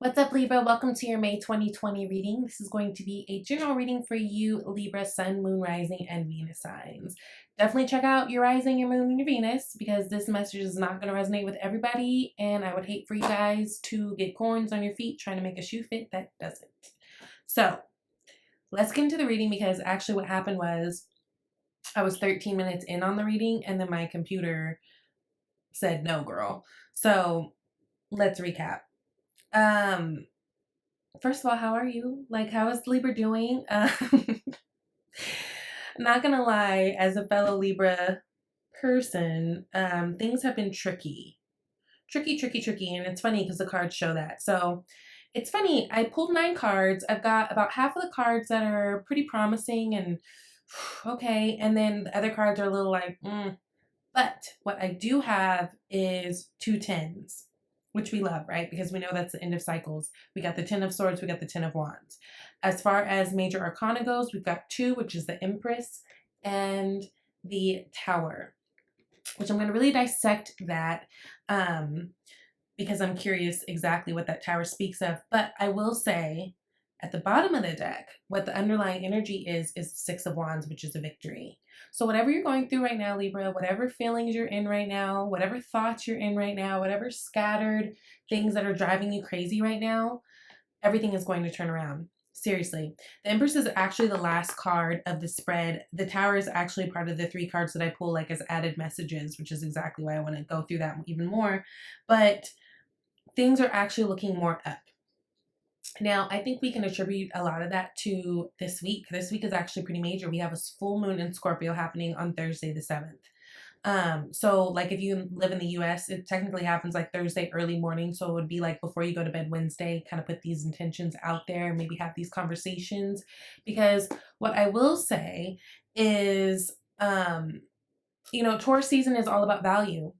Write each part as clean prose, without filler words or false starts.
What's up, Libra? Welcome to your May 2020 reading. This is going to be a general reading for you, Libra, Sun, Moon, Rising, and Venus signs. Definitely check out your Rising, your Moon, and your Venus because this message is not going to resonate with everybody, and I would hate for you guys to get corns on your feet trying to make a shoe fit that doesn't. So, let's get into the reading because actually what happened was I was 13 minutes in on the reading, and then my computer said, no, girl. So, let's recap. First of all, how are you? Like, how is Libra doing? Not gonna lie, as a fellow Libra person, things have been tricky. Tricky, and it's funny because the cards show that. So it's funny, I pulled 9 cards. I've got about half of the cards that are pretty promising and okay, and then the other cards are a little like, But what I do have is 2 tens, which we love, right? Because we know that's the end of cycles. We got the 10 of swords, we got the 10 of wands. As far as major arcana goes, we've got 2, which is the Empress and the Tower, which I'm going to really dissect that because I'm curious exactly what that Tower speaks of. But I will say at the bottom of the deck, what the underlying energy is the 6 of wands, which is a victory. So whatever you're going through right now, Libra, whatever feelings you're in right now, whatever thoughts you're in right now, whatever scattered things that are driving you crazy right now, everything is going to turn around. Seriously. The Empress is actually the last card of the spread. The Tower is actually part of the 3 cards that I pull like as added messages, which is exactly why I want to go through that even more. But things are actually looking more up. Now, I think we can attribute a lot of that to this week. This week is actually pretty major. We have a full moon in Scorpio happening on Thursday the 7th. So like if you live in the US, it technically happens like Thursday early morning. So it would be like before you go to bed Wednesday, kind of put these intentions out there, maybe have these conversations. Because what I will say is, Taurus season is all about value.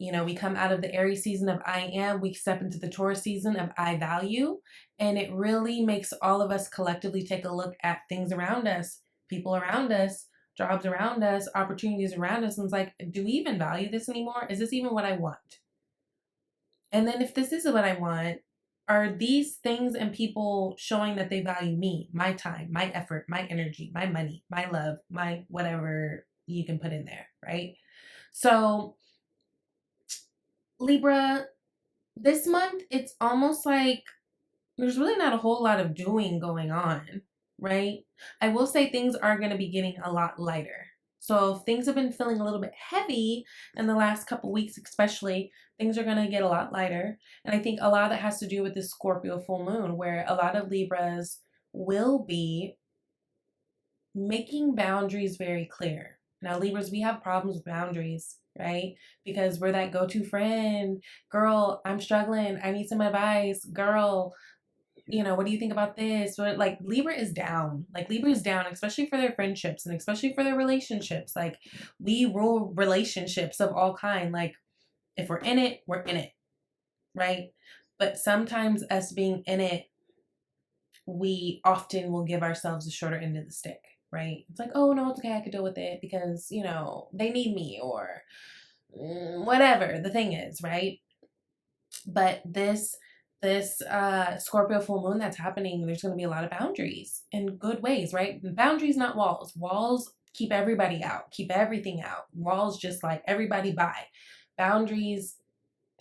We come out of the Aries season of I am, we step into the Taurus season of I value, and it really makes all of us collectively take a look at things around us, people around us, jobs around us, opportunities around us, and it's like, do we even value this anymore? Is this even what I want? And then if this is what I want, are these things and people showing that they value me, my time, my effort, my energy, my money, my love, my whatever you can put in there, right? So Libra, this month, it's almost like there's really not a whole lot of doing going on, right? I will say things are going to be getting a lot lighter. So if things have been feeling a little bit heavy in the last couple weeks, especially, things are going to get a lot lighter. And I think a lot of that has to do with this Scorpio full moon, where a lot of Libras will be making boundaries very clear. Now, Libras, we have problems with boundaries, right? Because we're that go-to friend. Girl, I'm struggling. I need some advice. Girl, what do you think about this? Like, Libra is down. Like, Libra is down, especially for their friendships and especially for their relationships. Like, we rule relationships of all kind. Like, if we're in it, we're in it, right? But sometimes us being in it, we often will give ourselves the shorter end of the stick, right? It's like, oh, no, it's okay. I could deal with it because, they need me or whatever the thing is, right? But this Scorpio full moon that's happening, there's going to be a lot of boundaries in good ways, right? Boundaries, not walls. Walls keep everybody out, keep everything out. Walls just like everybody by. Boundaries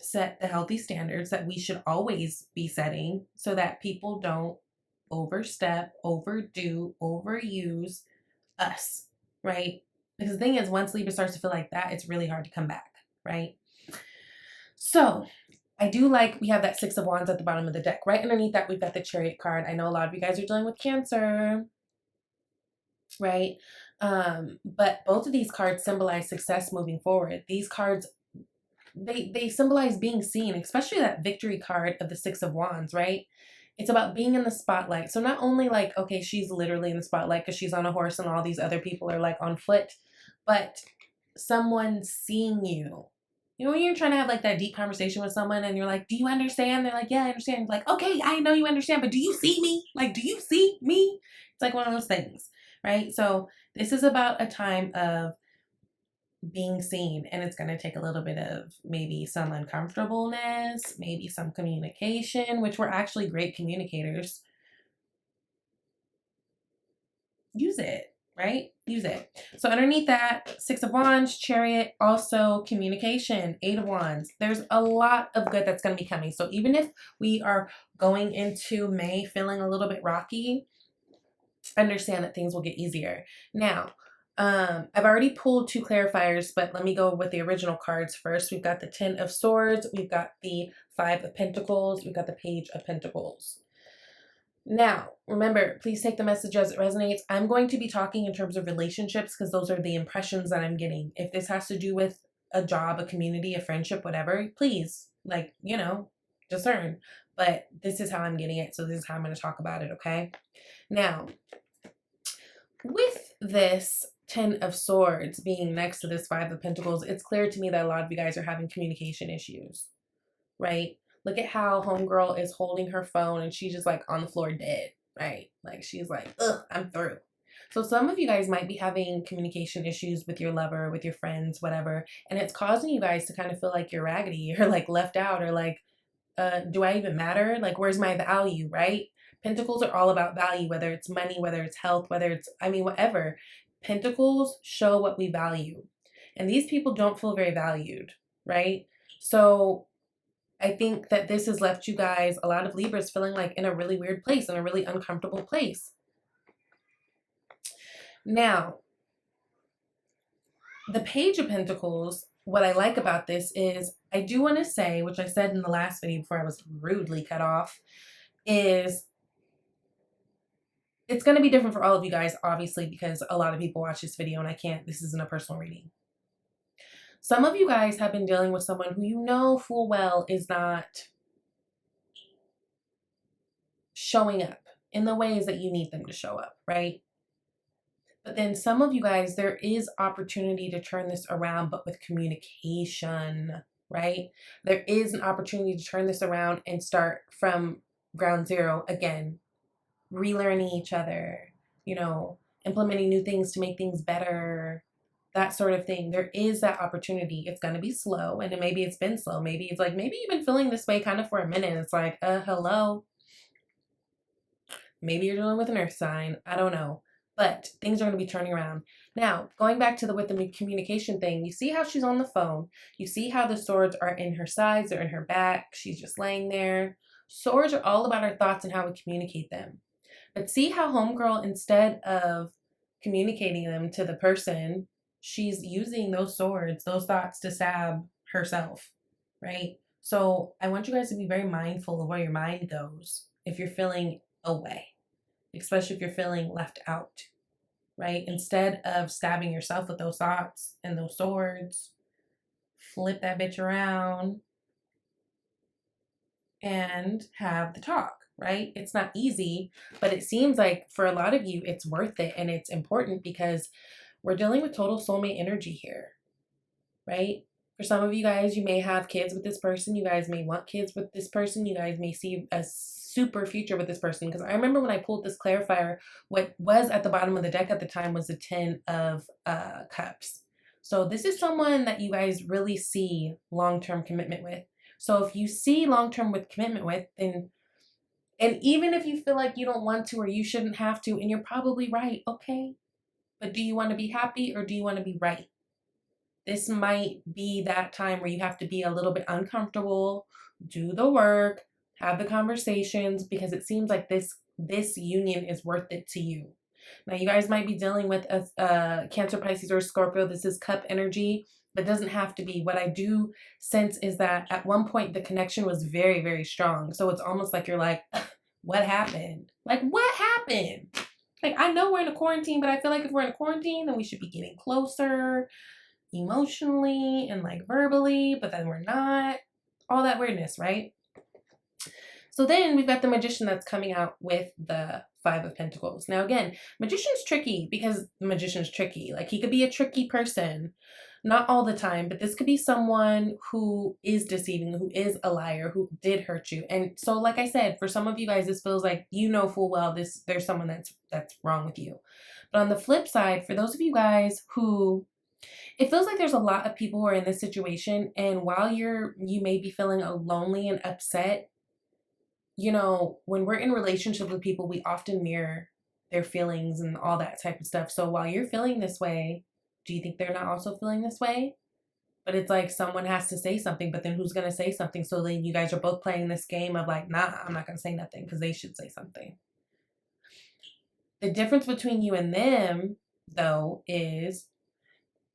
set the healthy standards that we should always be setting so that people don't overstep, overdo, overuse us, right? Because the thing is, once Libra starts to feel like that, it's really hard to come back, right? So I do like we have that 6 of wands at the bottom of the deck. Right underneath that, we've got the Chariot card. I know a lot of you guys are dealing with Cancer, right? But both of these cards symbolize success moving forward. These cards, they symbolize being seen, especially that victory card of the 6 of wands, right? It's about being in the spotlight. So not only like, okay, she's literally in the spotlight because she's on a horse and all these other people are like on foot, but someone seeing you. When you're trying to have like that deep conversation with someone and you're like, do you understand? They're like, yeah, I understand. You're like, okay, I know you understand, but do you see me? Like, do you see me? It's like one of those things, right? So this is about a time of being seen, and it's going to take a little bit of maybe some uncomfortableness, maybe some communication, which we're actually great communicators. Use it, right? Use it. So underneath that, Six of Wands, Chariot, also communication, Eight of Wands. There's a lot of good that's going to be coming. So even if we are going into May feeling a little bit rocky, understand that things will get easier. Now, I've already pulled 2 clarifiers, but let me go with the original cards first. We've got the Ten of Swords, we've got the Five of Pentacles, we've got the Page of Pentacles. Now, remember, please take the message as it resonates. I'm going to be talking in terms of relationships because those are the impressions that I'm getting. If this has to do with a job, a community, a friendship, whatever, please, like, discern. But this is how I'm getting it, so this is how I'm going to talk about it, okay? Now, with this Ten of Swords being next to this Five of Pentacles, it's clear to me that a lot of you guys are having communication issues, right? Look at how homegirl is holding her phone and she's just like on the floor dead, right? Like she's like, ugh, I'm through. So some of you guys might be having communication issues with your lover, with your friends, whatever, and it's causing you guys to kind of feel like you're raggedy or like left out or like, do I even matter? Like, where's my value, right? Pentacles are all about value, whether it's money, whether it's health, whether it's, whatever. Pentacles show what we value. And these people don't feel very valued, right? So I think that this has left you guys, a lot of Libras, feeling like in a really weird place, in a really uncomfortable place. Now, the Page of Pentacles, what I like about this is, I do want to say, which I said in the last video before I was rudely cut off, is it's going to be different for all of you guys, obviously, because a lot of people watch this video and this isn't a personal reading. Some of you guys have been dealing with someone who you know full well is not showing up in the ways that you need them to show up, right? But then some of you guys, there is opportunity to turn this around, but with communication, right? There is an opportunity to turn this around and start from ground zero again, relearning each other, implementing new things to make things better, that sort of thing. There is that opportunity. It's going to be slow, and maybe it's been slow. Maybe it's like, maybe you've been feeling this way kind of for a minute. It's like, hello. Maybe you're dealing with an earth sign. I don't know. But things are going to be turning around. Now, going back to with the communication thing, you see how she's on the phone. You see how the swords are in her sides or in her back. She's just laying there. Swords are all about our thoughts and how we communicate them. But see how homegirl, instead of communicating them to the person, she's using those swords, those thoughts to stab herself, right? So I want you guys to be very mindful of where your mind goes if you're feeling away, especially if you're feeling left out, right? Instead of stabbing yourself with those thoughts and those swords, flip that bitch around and have the talk, right? It's not easy, but it seems like for a lot of you, it's worth it and it's important because we're dealing with total soulmate energy here, right? For some of you guys, you may have kids with this person. You guys may want kids with this person. You guys may see a super future with this person. Because I remember when I pulled this clarifier, what was at the bottom of the deck at the time was the Ten of Cups. So this is someone that you guys really see long-term commitment with. So if you see long-term with commitment with, then, and even if you feel like you don't want to or you shouldn't have to, and you're probably right, okay. But do you want to be happy or do you want to be right? This might be that time where you have to be a little bit uncomfortable, do the work, have the conversations, because it seems like this union is worth it to you. Now, you guys might be dealing with a Cancer, Pisces, or Scorpio. This is cup energy, but doesn't have to be. What I do sense is that at one point the connection was very, very strong. So it's almost like you're like, what happened? Like, what happened? Like, I know we're in a quarantine, but I feel like if we're in a quarantine, then we should be getting closer emotionally and like verbally, but then we're not. All that weirdness, right? So then we've got the Magician that's coming out with the Five of Pentacles. Now again, Magician's tricky because the Magician's tricky. Like, he could be a tricky person, not all the time, but this could be someone who is deceiving, who is a liar, who did hurt you. And so, like I said, for some of you guys, this feels like you know full well there's someone that's wrong with you. But on the flip side, for those of you guys who It feels like there's a lot of people who are in this situation, and while you may be feeling lonely and upset, you know, when we're in relationship with people, we often mirror their feelings and all that type of stuff. So while you're feeling this way, do you think they're not also feeling this way? But it's like someone has to say something, but then who's gonna say something? So then you guys are both playing this game of like, nah, I'm not gonna say nothing because they should say something. The difference between you and them, though, is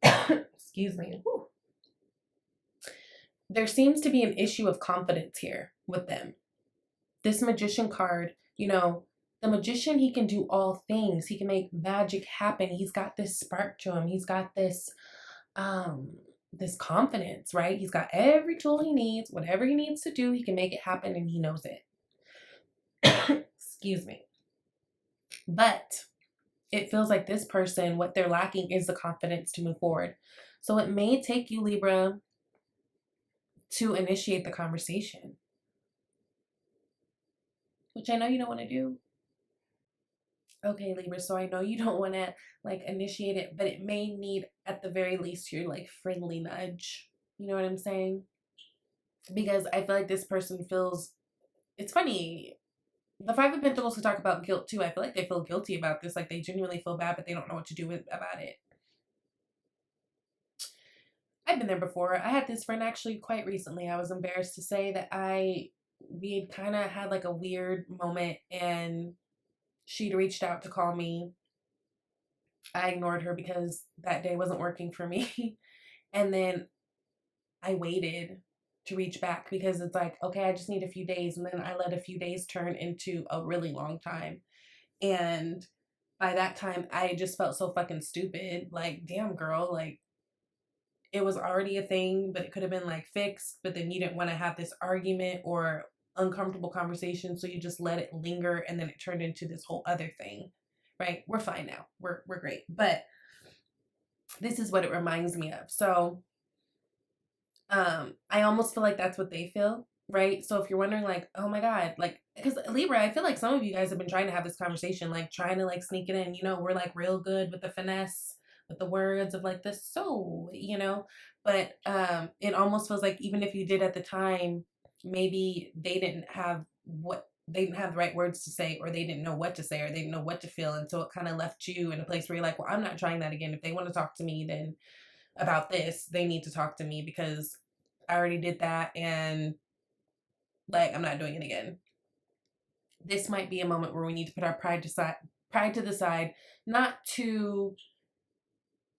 excuse me. Whew. There seems to be an issue of confidence here with them. This magician card, you know, the magician, he can do all things. He can make magic happen. He's got this spark to him. He's got um this confidence, right? He's got every tool he needs. Whatever he needs to do, he can make it happen and he knows it. Excuse me. But it feels like this person, what they're lacking is the confidence to move forward. So it may take you, Libra, to initiate the conversation, which I know you don't want to do. Okay, Libra, so I know you don't want to like initiate it, but it may need at the very least your like friendly nudge. You know what I'm saying? Because I feel like this person feels, it's funny. The Five of Pentacles could talk about guilt too. I feel like they feel guilty about this. Like they genuinely feel bad, but they don't know what to do about it. I've been there before. I had this friend actually quite recently. I was embarrassed to say that we had kind of had like a weird moment and she'd reached out to call me. I ignored her because that day wasn't working for me. And then I waited to reach back because it's like, okay, I just need a few days. And then I let a few days turn into a really long time. And by that time, I just felt so fucking stupid. Like, damn, girl, like, it was already a thing, but it could have been like fixed. But then you didn't want to have this argument or uncomfortable conversation. So you just let it linger. And then it turned into this whole other thing. Right? We're fine now. We're great. But this is what it reminds me of. So I almost feel like that's what they feel, right? So if you're wondering like, oh my God, like, because Libra, I feel like some of you guys have been trying to have this conversation, like trying to like sneak it in, you know, we're like real good with the finesse, with the words of like the so, you know, but it almost feels like even if you did at the time, maybe they didn't have the right words to say, or they didn't know what to say, or they didn't know what to feel. And so it kind of left you in a place where you're like, well, I'm not trying that again. If they want to talk to me, then about this, they need to talk to me because I already did that and like I'm not doing it again. This might be a moment where we need to put our pride to the side, not to,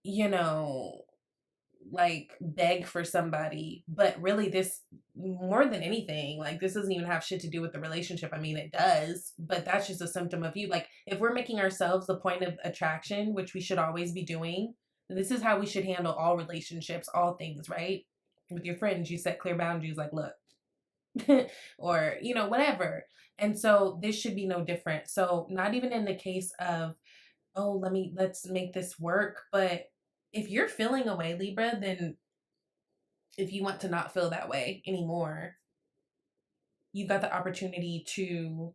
you know, like beg for somebody, but really this more than anything, like this doesn't even have shit to do with the relationship. I mean, it does, but that's just a symptom of you. Like if we're making ourselves the point of attraction, which we should always be doing, this is how we should handle all relationships, all things, right? With your friends, you set clear boundaries like, look, or, you know, whatever. And so this should be no different. So not even in the case of, oh, let's make this work. But if you're feeling a way, Libra, then if you want to not feel that way anymore, you've got the opportunity to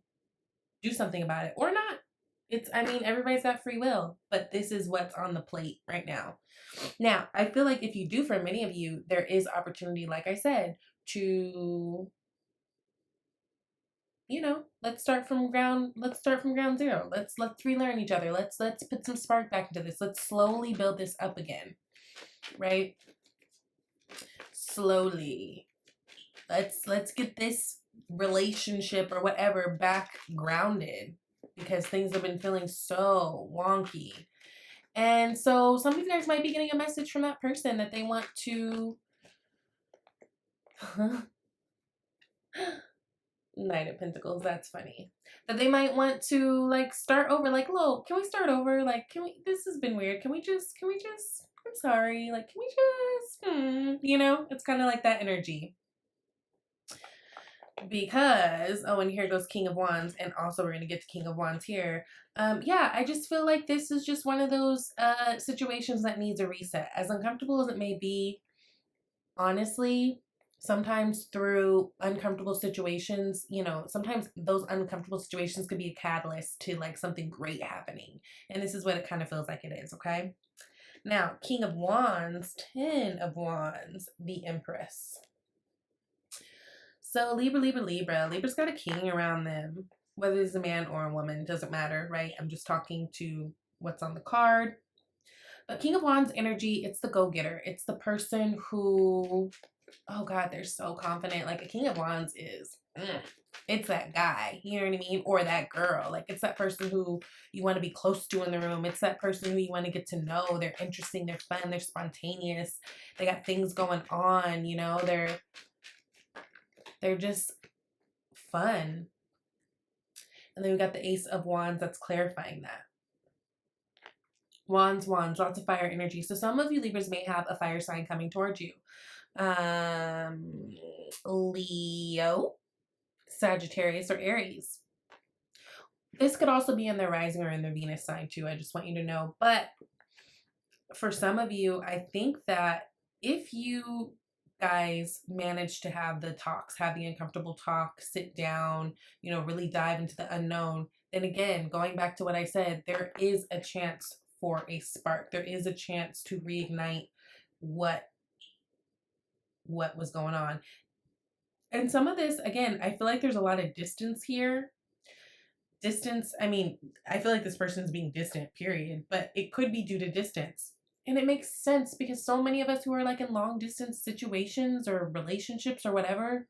do something about it or not. I mean, everybody's got free will, but this is what's on the plate right now. Now, I feel like if you do, for many of you, there is opportunity, like I said, to, you know, let's start from ground zero. Let's relearn each other. Let's put some spark back into this. Let's slowly build this up again. Right? Slowly. Let's get this relationship or whatever back grounded because things have been feeling so wonky. And so some of you guys might be getting a message from that person that they want to Knight of Pentacles, that's funny. That they might want to like start over, like, look, can we start over? Like, this has been weird. Can we just, I'm sorry. Like, can we just, you know, it's kind of like that energy. Because, oh, and here goes King of Wands, and also we're going to get to King of Wands here. Yeah, I just feel like this is just one of those situations that needs a reset. As uncomfortable as it may be, honestly, sometimes through uncomfortable situations, you know, sometimes those uncomfortable situations could be a catalyst to like something great happening. And this is what it kind of feels like it is, okay? Now, King of Wands, 10 of Wands, the Empress. So Libra, Libra, Libra. Libra's got a king around them. Whether it's a man or a woman, doesn't matter, right? I'm just talking to what's on the card. But King of Wands energy, it's the go-getter. It's the person who, oh God, they're so confident. Like a King of Wands is, it's that guy, you know what I mean? Or that girl. Like it's that person who you want to be close to in the room. It's that person who you want to get to know. They're interesting, they're fun, they're spontaneous. They got things going on, you know, they're just fun. And then we got the Ace of Wands that's clarifying that. Wands, wands, lots of fire energy. So some of you Libras may have a fire sign coming towards you. Leo, Sagittarius, or Aries. This could also be in their rising or in their Venus sign too. I just want you to know. But for some of you, I think that if you guys manage to have the talks, have the uncomfortable talk, sit down, you know, really dive into the unknown, then again, going back to what I said, there is a chance for a spark. There is a chance to reignite what was going on. And some of this, again, I feel like there's a lot of distance here. Distance, I mean, I feel like this person's being distant, period, but it could be due to distance. And it makes sense because so many of us who are like in long distance situations or relationships or whatever,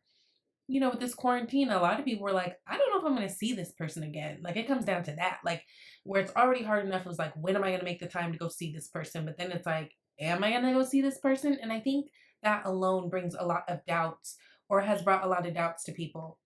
you know, with this quarantine, a lot of people were like, I don't know if I'm going to see this person again. Like it comes down to that, like where it's already hard enough. It was like, when am I going to make the time to go see this person? But then it's like, am I going to go see this person? And I think that alone brings a lot of doubts or has brought a lot of doubts to people.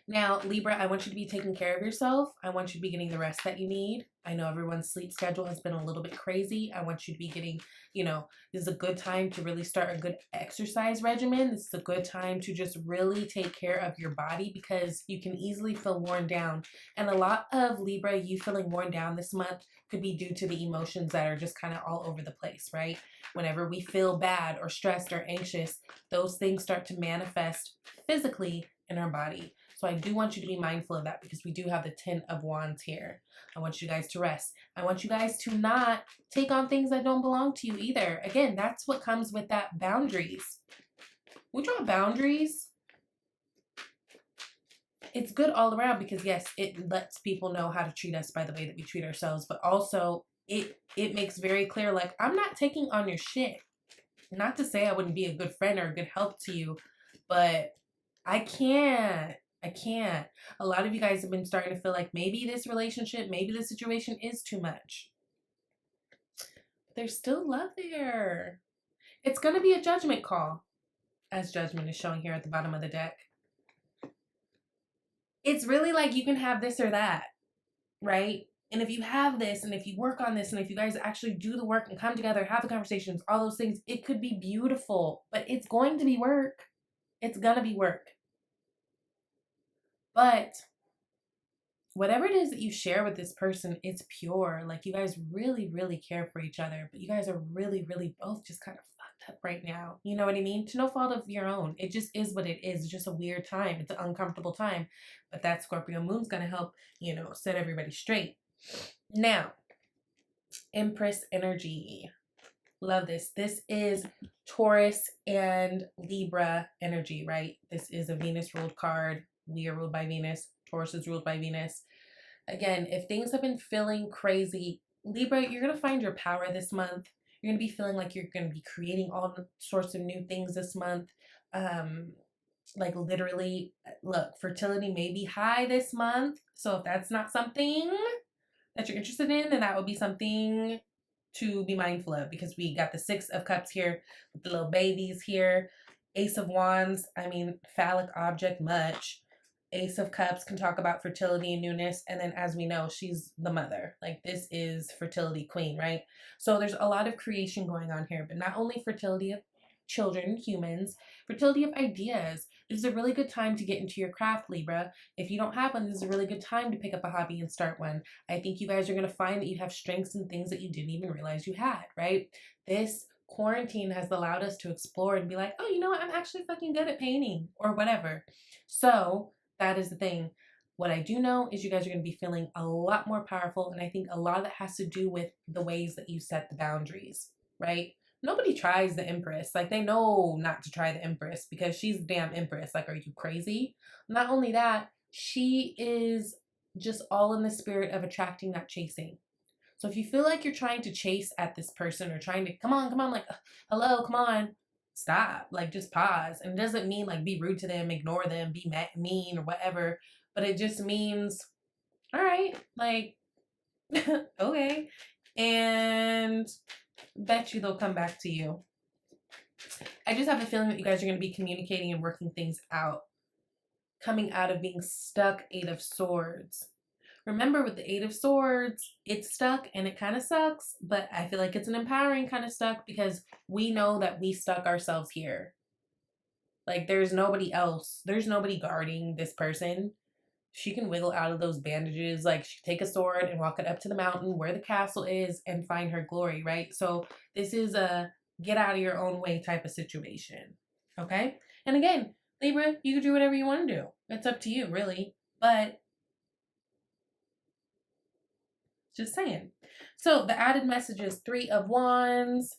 Now, Libra, I want you to be taking care of yourself. I want you to be getting the rest that you need. I know everyone's sleep schedule has been a little bit crazy. I want you to be getting, you know, this is a good time to really start a good exercise regimen. This is a good time to just really take care of your body because you can easily feel worn down. And a lot of Libra, you feeling worn down this month could be due to the emotions that are just kind of all over the place, right? Whenever we feel bad or stressed or anxious, those things start to manifest physically in our body. So I do want you to be mindful of that because we do have the 10 of Wands here. I want you guys to rest. I want you guys to not take on things that don't belong to you either. Again, that's what comes with that boundaries. We draw boundaries. It's good all around because yes, it lets people know how to treat us by the way that we treat ourselves, but also it makes very clear, like, I'm not taking on your shit. Not to say I wouldn't be a good friend or a good help to you, but I can't. A lot of you guys have been starting to feel like maybe this relationship, maybe this situation is too much. But there's still love there. It's going to be a judgment call, as judgment is showing here at the bottom of the deck. It's really like you can have this or that, right? And if you have this, and if you work on this, and if you guys actually do the work and come together, have the conversations, all those things, it could be beautiful. But it's going to be work. It's going to be work. But whatever it is that you share with this person, it's pure. Like you guys really, really care for each other, but you guys are really, really both just kind of fucked up right now. You know what I mean? To no fault of your own. It just is what it is. It's just a weird time. It's an uncomfortable time. But that Scorpio moon's going to help, you know, set everybody straight. Now, Empress energy. Love this. This is Taurus and Libra energy, right? This is a Venus ruled card. We are ruled by Venus. Taurus is ruled by Venus. Again, if things have been feeling crazy, Libra, you're going to find your power this month. You're going to be feeling like you're going to be creating all sorts of new things this month. Like literally, look, fertility may be high this month. So if that's not something that you're interested in, then that would be something to be mindful of because we got the 6 of Cups here with the little babies here. Ace of Wands, I mean, phallic object much. Ace of Cups can talk about fertility and newness. And then as we know, she's the mother. Like this is fertility queen, right? So there's a lot of creation going on here, but not only fertility of children, humans, fertility of ideas. This is a really good time to get into your craft, Libra. If you don't have one, this is a really good time to pick up a hobby and start one. I think you guys are going to find that you have strengths and things that you didn't even realize you had, right? This quarantine has allowed us to explore and be like, oh, you know what? I'm actually fucking good at painting or whatever. So that is the thing. What I do know is you guys are going to be feeling a lot more powerful. And I think a lot of that has to do with the ways that you set the boundaries, right? Nobody tries the Empress. Like, they know not to try the Empress because she's the damn Empress. Like, are you crazy? Not only that, she is just all in the spirit of attracting, not chasing. So if you feel like you're trying to chase at this person or trying to, come on, like, hello, come on, stop. Like, just pause. And it doesn't mean like be rude to them, ignore them, be mean or whatever. But it just means, all right, like, okay. And bet you they'll come back to you. I just have a feeling that you guys are going to be communicating and working things out, coming out of being stuck. Eight of Swords. Remember, with the Eight of Swords, it's stuck and it kind of sucks, but I feel like it's an empowering kind of stuck because we know that we stuck ourselves here. Like, there's nobody else. There's nobody guarding this person. She can wiggle out of those bandages. Like, she take a sword and walk it up to the mountain where the castle is and find her glory, right? So this is a get out of your own way type of situation, okay? And again, Libra, you can do whatever you want to do. It's up to you, really. But just saying. So the added message is 3 of Wands,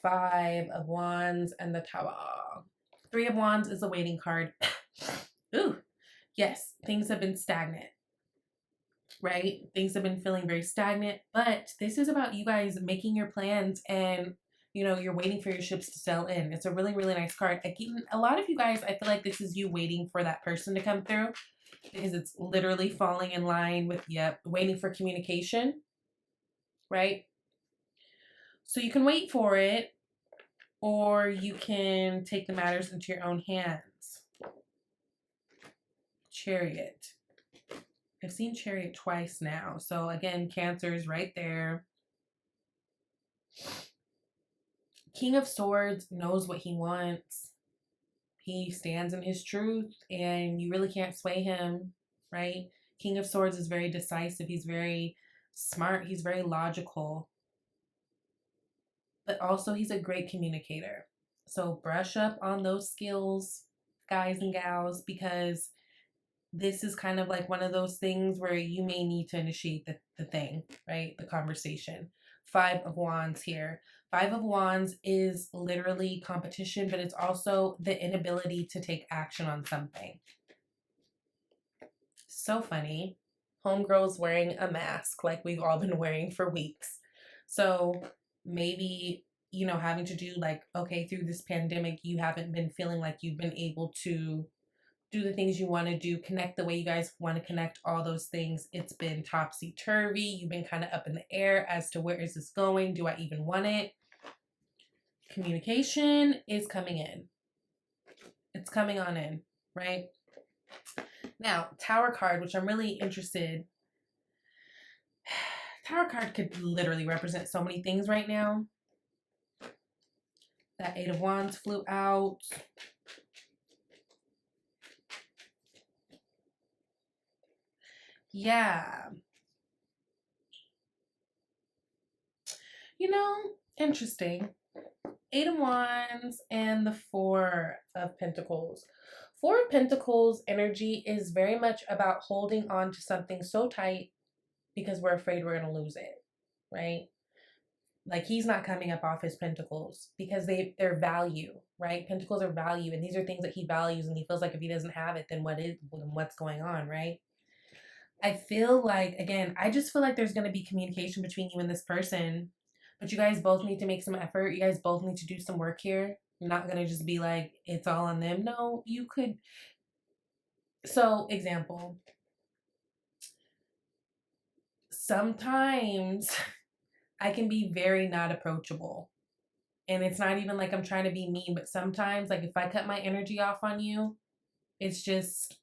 5 of Wands, and the Tower. 3 of Wands is a waiting card. Ooh, yes, things have been stagnant, right? Things have been feeling very stagnant, but this is about you guys making your plans and, you know, you're waiting for your ships to sail in. It's a really, really nice card. Again, a lot of you guys, I feel like this is you waiting for that person to come through because it's literally falling in line with, yep, waiting for communication, right? So you can wait for it, or you can take the matters into your own hands. Chariot. I've seen Chariot twice now. So again, Cancer is right there. King of Swords knows what he wants. He stands in his truth and you really can't sway him, right? King of Swords is very decisive. He's very smart. He's very logical. But also he's a great communicator. So brush up on those skills, guys and gals, because this is kind of like one of those things where you may need to initiate the thing, right? The conversation. 5 of Wands here. 5 of Wands is literally competition, but it's also the inability to take action on something. So funny. Homegirl's wearing a mask like we've all been wearing for weeks. So maybe, you know, having to do like, okay, through this pandemic, you haven't been feeling like you've been able to do the things you want to do, connect the way you guys want to connect, all those things. It's been topsy-turvy. You've been kind of up in the air as to where is this going? Do I even want it? Communication is coming in. It's coming on in, right? Now, Tower card, which I'm really interested. Tower card could literally represent so many things right now. That 8 of Wands flew out. Yeah. You know, interesting. 8 of Wands and the 4 of Pentacles. 4 of Pentacles energy is very much about holding on to something so tight because we're afraid we're going to lose it, right? Like, he's not coming up off his pentacles because they're value, right? Pentacles are value, and these are things that he values, and he feels like if he doesn't have it, then what's going on, right? I feel like, again, I just feel like there's going to be communication between you and this person, but you guys both need to make some effort. You guys both need to do some work here. You're not going to just be like, it's all on them. No, you could. So, example. Sometimes I can be very not approachable. And it's not even like I'm trying to be mean, but sometimes, like, if I cut my energy off on you, it's just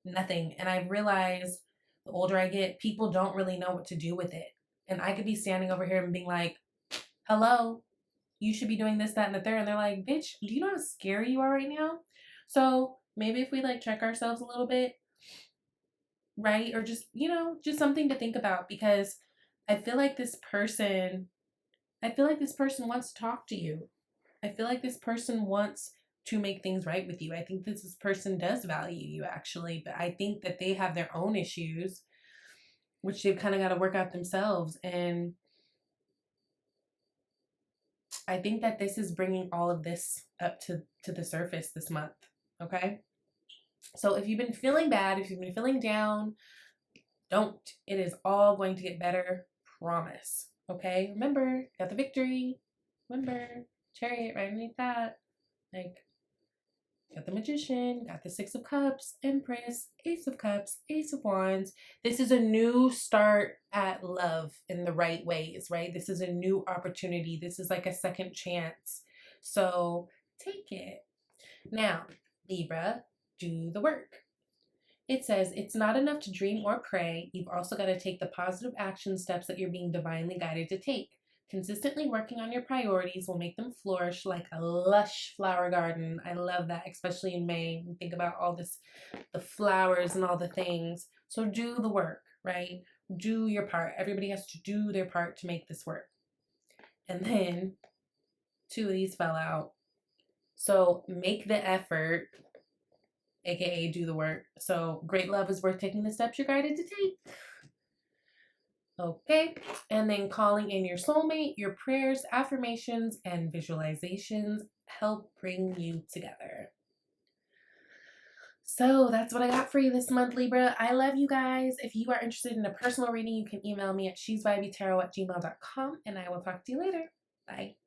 nothing. And I've realized the older I get, people don't really know what to do with it. And I could be standing over here and being like, hello, you should be doing this, that, and the third. And they're like, bitch, do you know how scary you are right now? So maybe if we like check ourselves a little bit, right? Or just, you know, just something to think about, because I feel like this person wants to talk to you. I feel like this person wants to make things right with you. I think this person does value you, actually, but I think that they have their own issues, which they've kind of got to work out themselves. And I think that this is bringing all of this up to the surface this month, okay? So if you've been feeling bad, if you've been feeling down, don't. It is all going to get better, promise, okay? Remember, got the victory. Remember, Chariot right underneath that. Like, got the Magician, got the Six of Cups, Empress, Ace of Cups, Ace of Wands. This is a new start at love in the right ways, right? This is a new opportunity. This is like a second chance. So take it. Now, Libra, do the work. It says it's not enough to dream or pray. You've also got to take the positive action steps that you're being divinely guided to take. Consistently working on your priorities will make them flourish like a lush flower garden. I love that, especially in May. You think about all this, the flowers and all the things. So do the work, right? Do your part. Everybody has to do their part to make this work. And then 2 of these fell out. So make the effort, aka do the work. So great love is worth taking the steps you're guided to take. Okay, and then calling in your soulmate, your prayers, affirmations, and visualizations help bring you together. So that's what I got for you this month, Libra. I love you guys. If you are interested in a personal reading, you can email me at shesvibetarot@gmail.com, and I will talk to you later. Bye.